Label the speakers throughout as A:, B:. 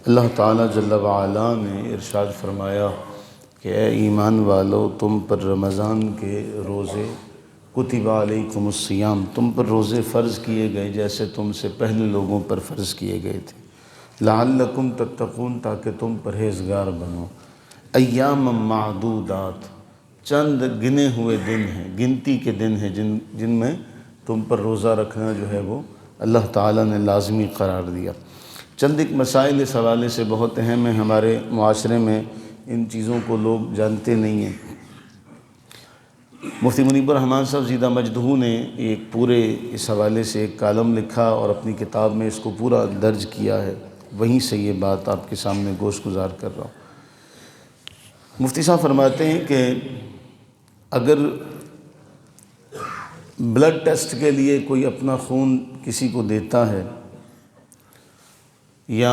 A: اللہ تعالیٰ جل وعلا نے ارشاد فرمایا کہ اے ایمان والو، تم پر رمضان کے روزے کتب علیکم الصیام، تم پر روزے فرض کیے گئے جیسے تم سے پہلے لوگوں پر فرض کیے گئے تھے، لعلکم تتقون، تاکہ تم پرہیزگار بنو، ایام معدودات، چند گنے ہوئے دن ہیں، گنتی کے دن ہیں جن میں تم پر روزہ رکھنا جو ہے وہ اللہ تعالیٰ نے لازمی قرار دیا۔ چند ایک مسائل اس حوالے سے بہت اہم ہیں، ہمارے معاشرے میں ان چیزوں کو لوگ جانتے نہیں ہیں۔ مفتی منیب الرحمن صاحب زیدہ مجدہو نے ایک پورے اس حوالے سے ایک کالم لکھا اور اپنی کتاب میں اس کو پورا درج کیا ہے، وہیں سے یہ بات آپ کے سامنے گوش گزار کر رہا ہوں۔ مفتی صاحب فرماتے ہیں کہ اگر بلڈ ٹیسٹ کے لیے کوئی اپنا خون کسی کو دیتا ہے یا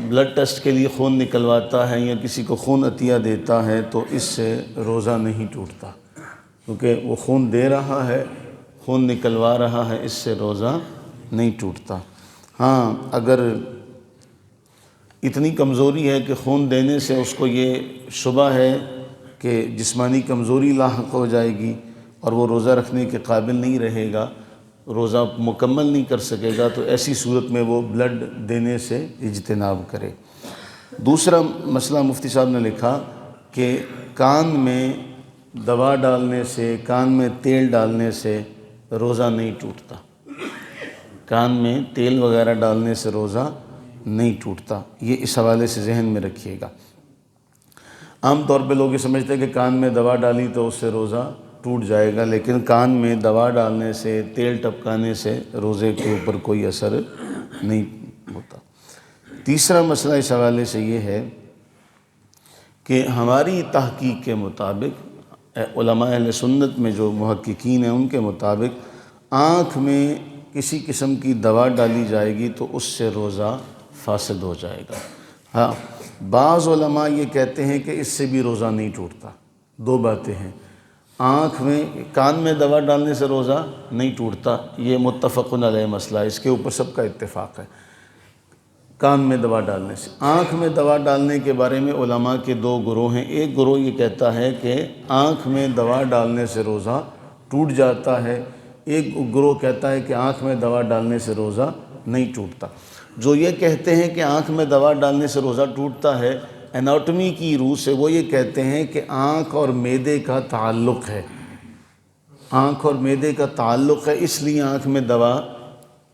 A: بلڈ ٹیسٹ کے لیے خون نکلواتا ہے یا کسی کو خون عطیہ دیتا ہے تو اس سے روزہ نہیں ٹوٹتا، کیونکہ وہ خون دے رہا ہے، خون نکلوا رہا ہے، اس سے روزہ نہیں ٹوٹتا۔ ہاں، اگر اتنی کمزوری ہے کہ خون دینے سے اس کو یہ شبہ ہے کہ جسمانی کمزوری لاحق ہو جائے گی اور وہ روزہ رکھنے کے قابل نہیں رہے گا، روزہ مکمل نہیں کر سکے گا، تو ایسی صورت میں وہ بلڈ دینے سے اجتناب کرے۔ دوسرا مسئلہ مفتی صاحب نے لکھا کہ کان میں دوا ڈالنے سے، کان میں تیل ڈالنے سے روزہ نہیں ٹوٹتا، کان میں تیل وغیرہ ڈالنے سے روزہ نہیں ٹوٹتا، یہ اس حوالے سے ذہن میں رکھیے گا۔ عام طور پہ لوگ یہ سمجھتے ہیں کہ کان میں دوا ڈالی تو اس سے روزہ ٹوٹ جائے گا، لیکن کان میں دوا ڈالنے سے، تیل ٹپکانے سے روزے کے اوپر کوئی اثر نہیں ہوتا۔ تیسرا مسئلہ اس حوالے سے یہ ہے کہ ہماری تحقیق کے مطابق، علماء اہل سنت میں جو محققین ہیں ان کے مطابق، آنکھ میں کسی قسم کی دوا ڈالی جائے گی تو اس سے روزہ فاسد ہو جائے گا۔ ہاں، بعض علماء یہ کہتے ہیں کہ اس سے بھی روزہ نہیں ٹوٹتا۔ دو باتیں ہیں، آنکھ میں، کان میں دوا ڈالنے سے روزہ نہیں ٹوٹتا، یہ متفق علیہ مسئلہ ہے، اس کے اوپر سب کا اتفاق ہے۔ کان میں دوا ڈالنے سے، آنکھ میں دوا ڈالنے کے بارے میں علماء کے دو گروہ ہیں۔ ایک گروہ یہ کہتا ہے کہ آنکھ میں دوا ڈالنے سے روزہ ٹوٹ جاتا ہے، ایک گروہ کہتا ہے کہ آنکھ میں دوا ڈالنے سے روزہ نہیں ٹوٹتا۔ جو یہ کہتے ہیں کہ آنکھ میں دوا ڈالنے سے روزہ ٹوٹتا ہے، اناٹمی کی روح سے وہ یہ کہتے ہیں کہ آنکھ اور معدے کا تعلق ہے، آنکھ اور معدے کا تعلق ہے، اس لیے آنکھ میں دوا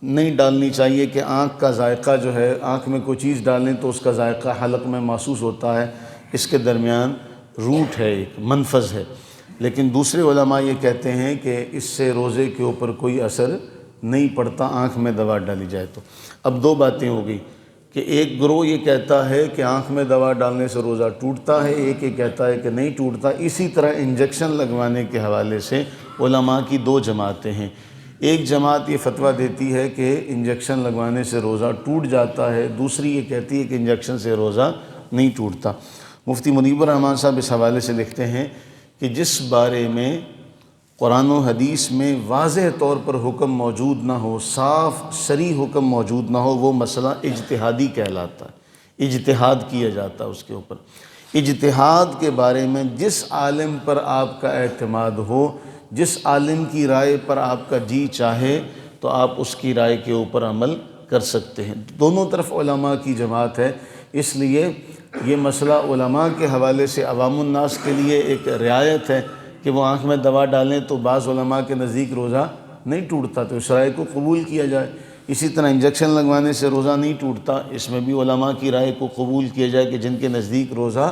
A: نہیں ڈالنی چاہیے کہ آنکھ کا ذائقہ جو ہے، آنکھ میں کوئی چیز ڈالیں تو اس کا ذائقہ حلق میں محسوس ہوتا ہے، اس کے درمیان روٹ ہے، ایک منفذ ہے۔ لیکن دوسرے علماء یہ کہتے ہیں کہ اس سے روزے کے اوپر کوئی اثر نہیں پڑتا، آنکھ میں دوا ڈالی جائے تو۔ اب دو باتیں ہو گئی کہ ایک گروہ یہ کہتا ہے کہ آنکھ میں دوا ڈالنے سے روزہ ٹوٹتا ہے، ایک یہ کہتا ہے کہ نہیں ٹوٹتا۔ اسی طرح انجیکشن لگوانے کے حوالے سے علماء کی دو جماعتیں ہیں۔ ایک جماعت یہ فتویٰ دیتی ہے کہ انجیکشن لگوانے سے روزہ ٹوٹ جاتا ہے، دوسری یہ کہتی ہے کہ انجیکشن سے روزہ نہیں ٹوٹتا۔ مفتی منیب الرحمن صاحب اس حوالے سے لکھتے ہیں کہ جس بارے میں قرآن و حدیث میں واضح طور پر حکم موجود نہ ہو، صاف صریح حکم موجود نہ ہو، وہ مسئلہ اجتہادی کہلاتا ہے، اجتہاد کیا جاتا ہے اس کے اوپر۔ اجتہاد کے بارے میں جس عالم پر آپ کا اعتماد ہو، جس عالم کی رائے پر آپ کا جی چاہے تو آپ اس کی رائے کے اوپر عمل کر سکتے ہیں۔ دونوں طرف علماء کی جماعت ہے، اس لیے یہ مسئلہ علماء کے حوالے سے عوام الناس کے لیے ایک رعایت ہے کہ وہ آنکھ میں دوا ڈالیں تو بعض علماء کے نزدیک روزہ نہیں ٹوٹتا، تو اس رائے کو قبول کیا جائے۔ اسی طرح انجیکشن لگوانے سے روزہ نہیں ٹوٹتا، اس میں بھی علماء کی رائے کو قبول کیا جائے کہ جن کے نزدیک روزہ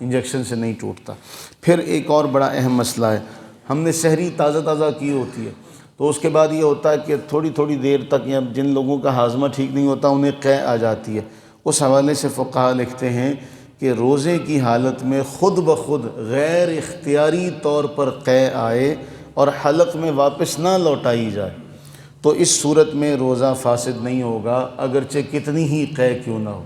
A: انجیکشن سے نہیں ٹوٹتا۔ پھر ایک اور بڑا اہم مسئلہ ہے، ہم نے سحری تازہ تازہ کی ہوتی ہے تو اس کے بعد یہ ہوتا ہے کہ تھوڑی تھوڑی دیر تک، یا جن لوگوں کا ہاضمہ ٹھیک نہیں ہوتا انہیں قے آ جاتی ہے۔ اس حوالے سے فقہا لکھتے ہیں کہ روزے کی حالت میں خود بخود غیر اختیاری طور پر قے آئے اور حلق میں واپس نہ لوٹائی جائے تو اس صورت میں روزہ فاسد نہیں ہوگا، اگرچہ کتنی ہی قے کیوں نہ ہو۔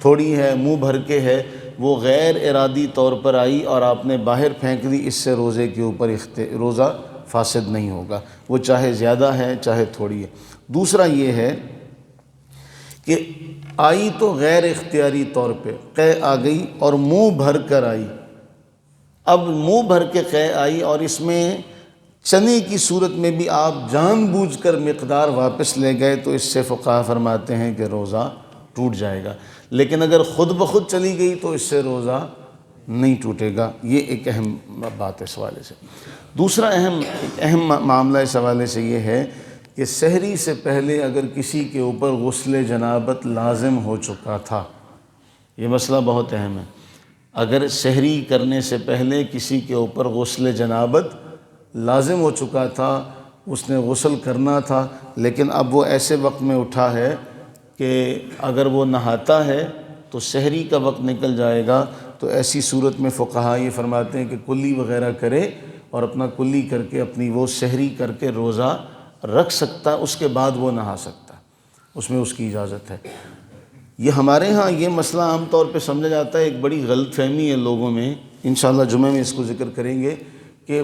A: تھوڑی ہے، منہ بھر کے ہے، وہ غیر ارادی طور پر آئی اور آپ نے باہر پھینک دی، اس سے روزے کے اوپر روزہ فاسد نہیں ہوگا، وہ چاہے زیادہ ہے چاہے تھوڑی ہے۔ دوسرا یہ ہے کہ آئی تو غیر اختیاری طور پہ قے آ گئی اور منہ بھر کر آئی. اب منہ بھر کے قے آئی اور اس میں چنے کی صورت میں بھی آپ جان بوجھ کر مقدار واپس لے گئے تو اس سے فقہا فرماتے ہیں کہ روزہ ٹوٹ جائے گا. لیکن اگر خود بخود چلی گئی تو اس سے روزہ نہیں ٹوٹے گا. یہ ایک اہم بات ہے اس حوالے سے. دوسرا اہم معاملہ اس حوالے سے یہ ہے کہ سحری سے پہلے اگر کسی کے اوپر غسل جنابت لازم ہو چکا تھا، یہ مسئلہ بہت اہم ہے. اگر سحری کرنے سے پہلے کسی کے اوپر غسل جنابت لازم ہو چکا تھا، اس نے غسل کرنا تھا، لیکن اب وہ ایسے وقت میں اٹھا ہے کہ اگر وہ نہاتا ہے تو سحری کا وقت نکل جائے گا، تو ایسی صورت میں فقہا یہ فرماتے ہیں کہ کلی وغیرہ کرے اور اپنا کلی کر کے اپنی وہ سحری کر کے روزہ رکھ سکتا، اس کے بعد وہ نہا سکتا، اس میں اس کی اجازت ہے. یہ ہمارے ہاں یہ مسئلہ عام طور پہ سمجھا جاتا ہے، ایک بڑی غلط فہمی ہے لوگوں میں، انشاءاللہ جمعہ میں اس کو ذکر کریں گے کہ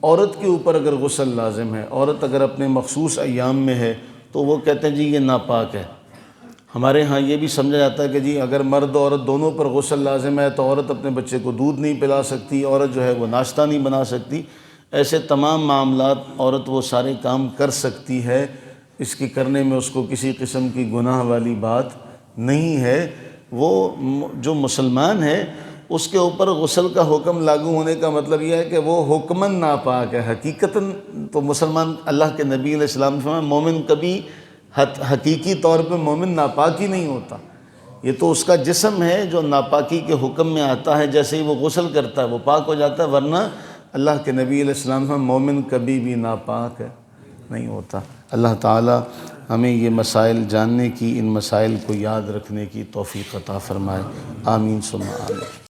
A: عورت کے اوپر اگر غسل لازم ہے، عورت اگر اپنے مخصوص ایام میں ہے تو وہ کہتے ہیں جی یہ ناپاک ہے. ہمارے ہاں یہ بھی سمجھا جاتا ہے کہ جی اگر مرد عورت دونوں پر غسل لازم ہے تو عورت اپنے بچے کو دودھ نہیں پلا سکتی، عورت جو ہے وہ ناشتہ نہیں بنا سکتی. ایسے تمام معاملات عورت وہ سارے کام کر سکتی ہے، اس کے کرنے میں اس کو کسی قسم کی گناہ والی بات نہیں ہے. وہ جو مسلمان ہے اس کے اوپر غسل کا حکم لاگو ہونے کا مطلب یہ ہے کہ وہ حکماً ناپاک ہے. حقیقتاً تو مسلمان، اللہ کے نبی علیہ السلام نے فرمایا مومن کبھی حقیقی طور پہ مومن ناپاک ہی نہیں ہوتا، یہ تو اس کا جسم ہے جو ناپاکی کے حکم میں آتا ہے. جیسے ہی وہ غسل کرتا ہے وہ پاک ہو جاتا ہے، ورنہ اللہ کے نبی علیہ السلام نے مومن کبھی بھی ناپاک نہیں ہوتا. اللہ تعالی ہمیں یہ مسائل جاننے کی، ان مسائل کو یاد رکھنے کی توفیق عطا فرمائے. آمین ثم آمین.